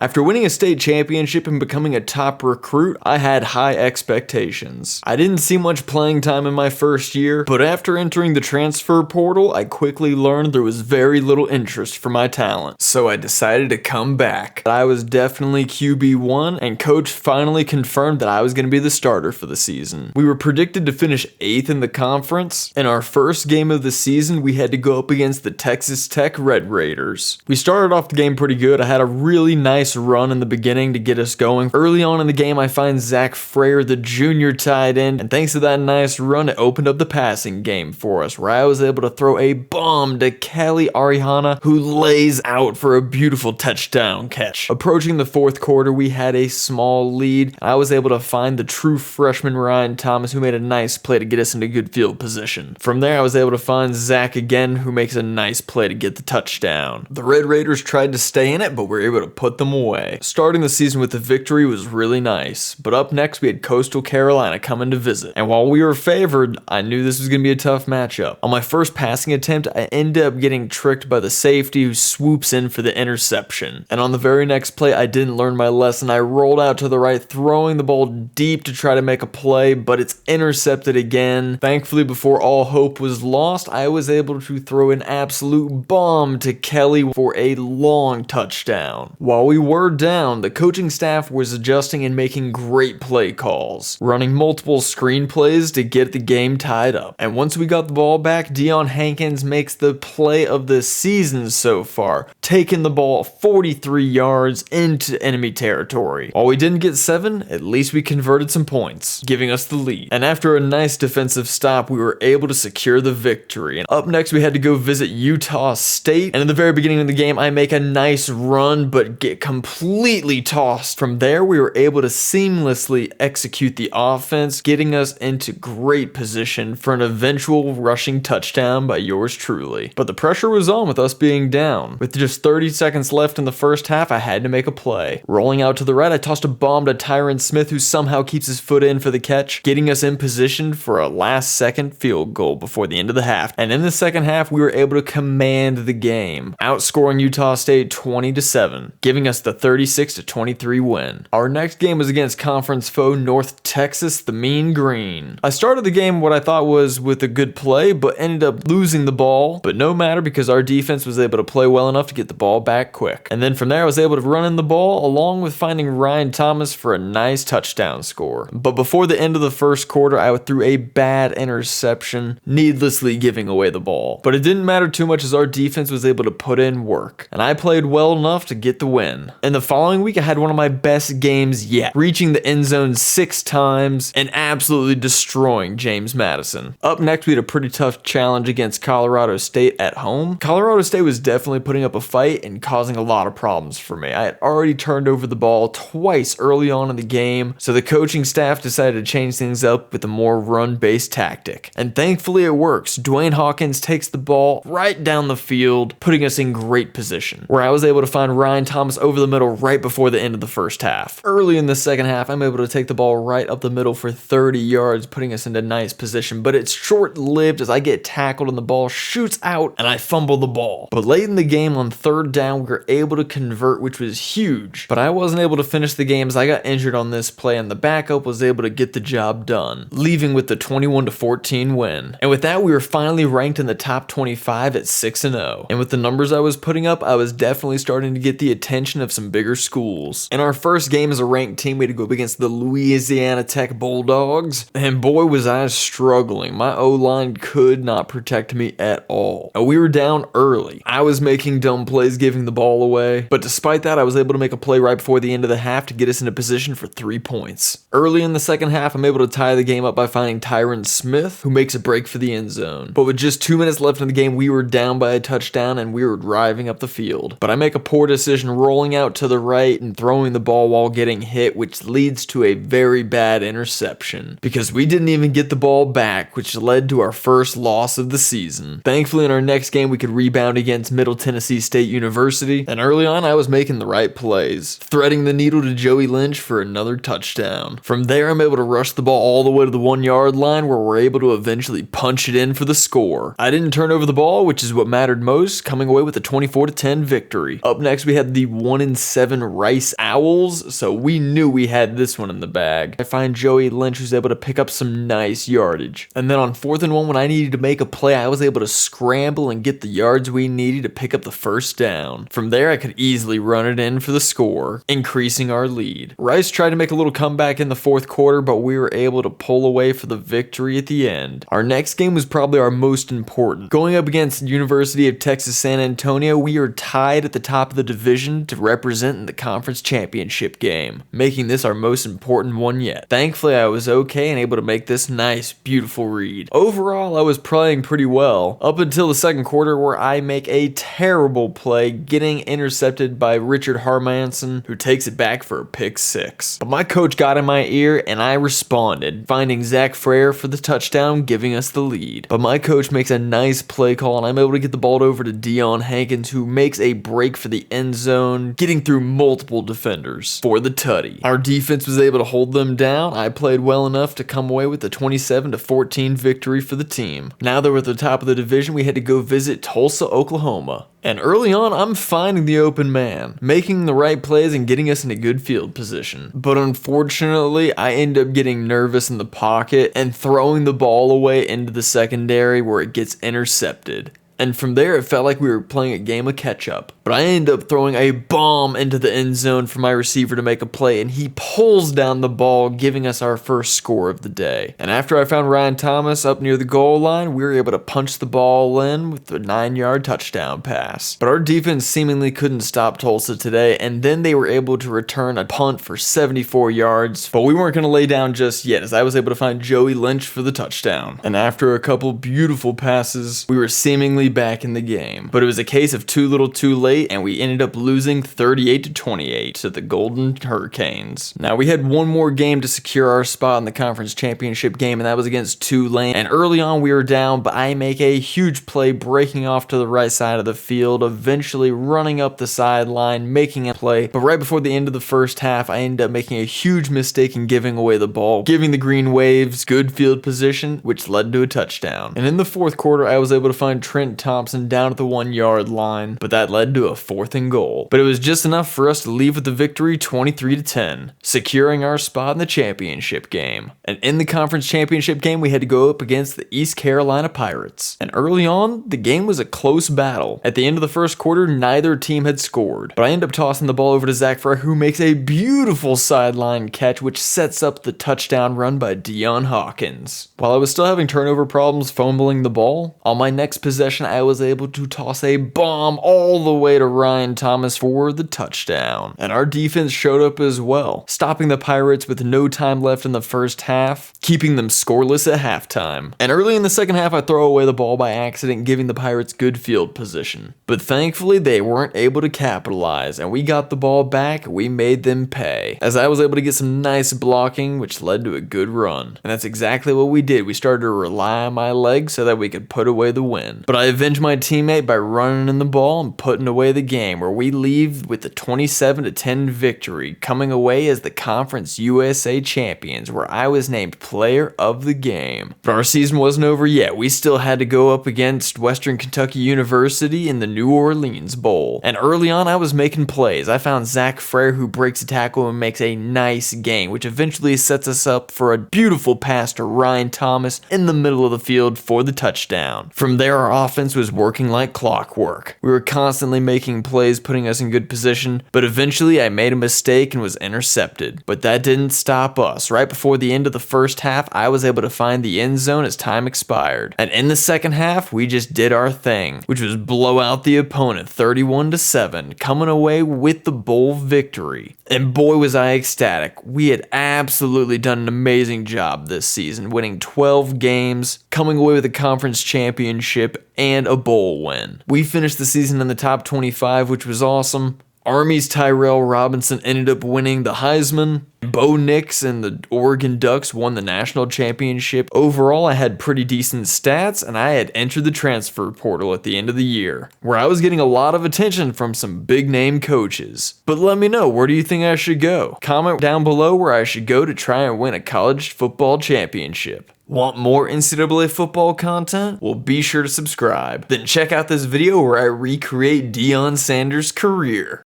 After winning a state championship and becoming a top recruit, I had high expectations. I didn't see much playing time in my first year, but after entering the transfer portal, I quickly learned there was very little interest for my talent. So I decided to come back. I was definitely QB1, and coach finally confirmed that I was going to be the starter for the season. We were predicted to finish 8th in the conference. In our first game of the season, we had to go up against the Texas Tech Red Raiders. We started off the game pretty good. I had a really nice run in the beginning to get us going. Early on in the game, I find Zach Frayer, the junior tight end, and thanks to that nice run, it opened up the passing game for us, where I was able to throw a bomb to Kelly Arihana, who lays out for a beautiful touchdown catch. Approaching the fourth quarter, we had a small lead. I was able to find the true freshman Ryan Thomas, who made a nice play to get us into good field position. From there, I was able to find Zach again, who makes a nice play to get the touchdown. The Red Raiders tried to stay in it, but we were able to put them away. Starting the season with a victory was really nice, but up next we had Coastal Carolina coming to visit, and while we were favored, I knew this was going to be a tough matchup. On my first passing attempt, I ended up getting tricked by the safety who swoops in for the interception, and on the very next play I didn't learn my lesson. I rolled out to the right, throwing the ball deep to try to make a play, but it's intercepted again. Thankfully, before all hope was lost, I was able to throw an absolute bomb to Kelly for a long touchdown. While we were down, the coaching staff was adjusting and making great play calls, running multiple screenplays to get the game tied up. And once we got the ball back, Deion Hankins makes the play of the season so far, taking the ball 43 yards into enemy territory. While we didn't get 7, at least we converted some points, giving us the lead. And after a nice defensive stop, we were able to secure the victory. And up next, we had to go visit Utah State. And in the very beginning of the game, I make a nice run, but get completely tossed. From there, we were able to seamlessly execute the offense, getting us into great position for an eventual rushing touchdown by yours truly. But the pressure was on with us being down. With just 30 seconds left in the first half, I had to make a play. Rolling out to the right, I tossed a bomb to Tyron Smith, who somehow keeps his foot in for the catch, getting us in position for a last-second field goal before the end of the half. And in the second half, we were able to command the game, outscoring Utah State 20-7, giving us the 36-23 win. Our next game was against conference foe North Texas, the Mean Green. I started the game what I thought was with a good play, but ended up losing the ball, but no matter because our defense was able to play well enough to get the ball back quick. And then from there, I was able to run in the ball along with finding Ryan Thomas for a nice touchdown score. But before the end of the first quarter, I threw a bad interception, needlessly giving away the ball. But it didn't matter too much as our defense was able to put in work, and I played well enough to get the win. In the following week, I had one of my best games yet, reaching the end zone 6 times and absolutely destroying James Madison. Up next, we had a pretty tough challenge against Colorado State at home. Colorado State was definitely putting up a fight and causing a lot of problems for me. I had already turned over the ball twice early on in the game, so the coaching staff decided to change things up with a more run-based tactic. And thankfully it works. Dwayne Hawkins takes the ball right down the field, putting us in great position, where I was able to find Ryan Thomas over the middle right before the end of the first half. Early in the second half, I'm able to take the ball right up the middle for 30 yards, putting us into nice position, but it's short-lived as I get tackled and the ball shoots out and I fumble the ball. But late in the game on 3rd down, we were able to convert, which was huge, but I wasn't able to finish the game as I got injured on this play, and the backup was able to get the job done, leaving with the 21-14 win. And with that, we were finally ranked in the top 25 at 6-0. And with the numbers I was putting up, I was definitely starting to get the attention of some bigger schools. In our first game as a ranked team, we had to go up against the Louisiana Tech Bulldogs, and boy was I struggling. My O-line could not protect me at all. And we were down early. I was making dumb plays giving the ball away, but despite that, I was able to make a play right before the end of the half to get us in a position for 3 points. Early in the second half, I'm able to tie the game up by finding Tyron Smith, who makes a break for the end zone. But with just 2 minutes left in the game, we were down by a touchdown and we were driving up the field. But I make a poor decision rolling out to the right and throwing the ball while getting hit, which leads to a very bad interception because we didn't even get the ball back, which led to our first loss of the season. Thankfully, in our next game, we could rebound against Middle Tennessee State University, and early on, I was making the right plays, threading the needle to Joey Lynch for another touchdown. From there, I'm able to rush the ball all the way to the 1-yard line where we're able to eventually punch it in for the score. I didn't turn over the ball, which is what mattered most, coming away with a 24-10 victory. Up next, we had the 1 2-7 Rice Owls, so we knew we had this one in the bag. I find Joey Lynch who's able to pick up some nice yardage. And then on 4th and 1, when I needed to make a play, I was able to scramble and get the yards we needed to pick up the first down. From there, I could easily run it in for the score, increasing our lead. Rice tried to make a little comeback in the 4th quarter, but we were able to pull away for the victory at the end. Our next game was probably our most important. Going up against University of Texas San Antonio, we are tied at the top of the division to represent in the conference championship game, making this our most important one yet. Thankfully, I was okay and able to make this nice, beautiful read. Overall, I was playing pretty well, up until the 2nd quarter where I make a terrible play, getting intercepted by Richard Harmanson, who takes it back for a pick 6. But my coach got in my ear and I responded, finding Zach Frere for the touchdown, giving us the lead. But my coach makes a nice play call and I'm able to get the ball over to Deion Hankins, who makes a break for the end zone, getting through multiple defenders for the tutty. Our defense was able to hold them down. I played well enough to come away with a 27-14 victory for the team. Now that we're at the top of the division, we had to go visit Tulsa, Oklahoma. And early on, I'm finding the open man, making the right plays and getting us in a good field position. But unfortunately, I end up getting nervous in the pocket and throwing the ball away into the secondary where it gets intercepted. And from there, it felt like we were playing a game of catch-up. But I ended up throwing a bomb into the end zone for my receiver to make a play, and he pulls down the ball, giving us our first score of the day. And after I found Ryan Thomas up near the goal line, we were able to punch the ball in with a 9-yard touchdown pass. But our defense seemingly couldn't stop Tulsa today, and then they were able to return a punt for 74 yards. But we weren't going to lay down just yet, as I was able to find Joey Lynch for the touchdown. And after a couple beautiful passes, we were seemingly back in the game. But it was a case of too little too late, and we ended up losing 38-28 to the Golden Hurricanes. Now we had one more game to secure our spot in the conference championship game, and that was against Tulane. And early on we were down, but I make a huge play breaking off to the right side of the field, eventually running up the sideline, making a play. But right before the end of the first half, I ended up making a huge mistake in giving away the ball, giving the Green Waves good field position, which led to a touchdown. And in the 4th quarter, I was able to find Trent Thompson down at the 1-yard line, but that led to a 4th and goal. But it was just enough for us to leave with the victory 23-10, securing our spot in the championship game. And in the conference championship game, we had to go up against the East Carolina Pirates. And early on, the game was a close battle. At the end of the 1st quarter, neither team had scored, but I end up tossing the ball over to Zach Frere, who makes a beautiful sideline catch, which sets up the touchdown run by Deion Hawkins. While I was still having turnover problems fumbling the ball, on my next possession, I was able to toss a bomb all the way to Ryan Thomas for the touchdown. And our defense showed up as well, stopping the Pirates with no time left in the first half, keeping them scoreless at halftime. And early in the second half, I throw away the ball by accident, giving the Pirates good field position. But thankfully, they weren't able to capitalize, and we got the ball back, we made them pay, as I was able to get some nice blocking, which led to a good run. And that's exactly what we did. We started to rely on my legs so that we could put away the win. But I avenged my teammate by running in the ball and putting away the game, where we leave with the 27-10 victory, coming away as the Conference USA champions, where I was named player of the game. But our season wasn't over yet. We still had to go up against Western Kentucky University in the New Orleans Bowl. And early on, I was making plays. I found Zach Frere, who breaks a tackle and makes a nice gain, which eventually sets us up for a beautiful pass to Ryan Thomas in the middle of the field for the touchdown. From there, our offense was working like clockwork. We were constantly making plays, putting us in good position, but eventually I made a mistake and was intercepted. But that didn't stop us. Right before the end of the first half, I was able to find the end zone as time expired. And in the second half, we just did our thing, which was blow out the opponent 31-7, coming away with the bowl victory. And boy was I ecstatic. We had absolutely done an amazing job this season, winning 12 games, coming away with a conference championship, and a bowl win. We finished the season in the top 25, which was awesome. Army's Tyrell Robinson ended up winning the Heisman. Bo Nix and the Oregon Ducks won the national championship. Overall, I had pretty decent stats, and I had entered the transfer portal at the end of the year, where I was getting a lot of attention from some big-name coaches. But let me know, where do you think I should go? Comment down below where I should go to try and win a college football championship. Want more NCAA football content? Well, be sure to subscribe. Then check out this video where I recreate Deion Sanders' career.